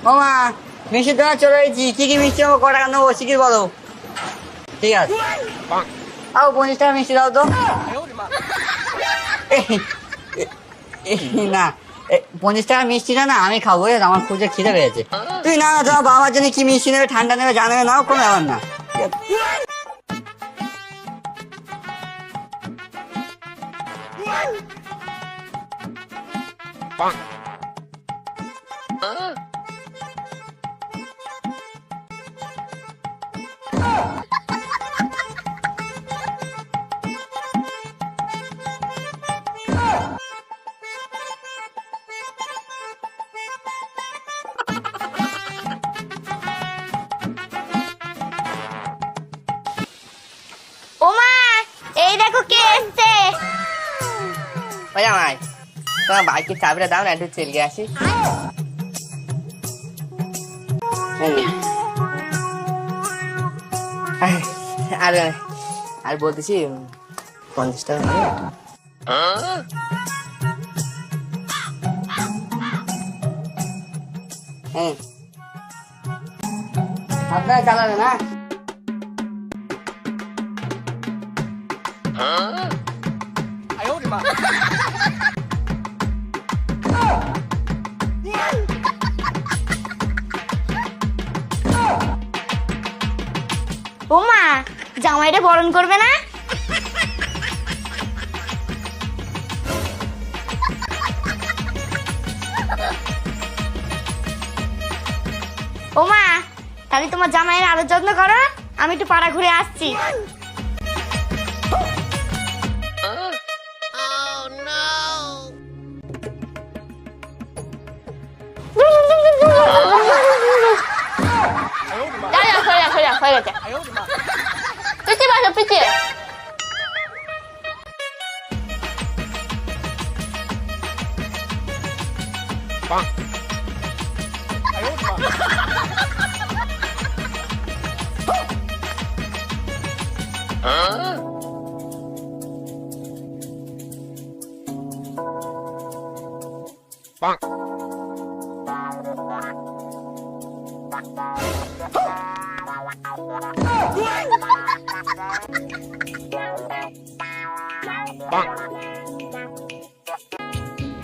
ও মা, মিষ্টির দোকানে চলে এসেছি। কি কি মিষ্টি নেবো, ক টাকা নেবো শিখিয়ে বলো। ঠিক আছে, আও 50 টাকা মিষ্টি দাও তো। না, 50 টাকা মিষ্টিটা না আমি খাবো, আমার খুব যে খিদে পেয়েছে। তুই না তোমার বাবার জন্য কি মিষ্টি নেবে, ঠান্ডা নেবে, জানাবে, নাও, কোনো ব্যাপার না। ওমা, এই দেখো কে এসছে। ও জামাই, তোমার বাইকের চাবিটা দাও না, একটু চলে আসি। আর আর বলতেছি 50 টাকা হবে? হ্যাঁ, আপনারা চালাবে না? ওমা, জামাইটা বরণ করবে না? ওমা, তাহলে তোমার জামাইয়ের আরো যত্ন করো, আমি একটু পাড়া ঘুরে আসছি। হয়ে গেছে, পিছিয়ে বসো, পিছিয়ে।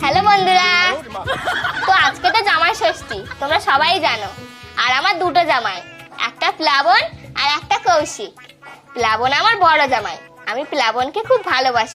হ্যালো বন্ধুরা, তো আজকে তো জামাই ষষ্ঠী, তোমরা সবাই জানো। আর আমার দুটো জামাই, একটা প্লাবন আর একটা কৌশিক। প্লাবন আমার বড় জামাই, আমি প্লাবনকে খুব ভালোবাসি।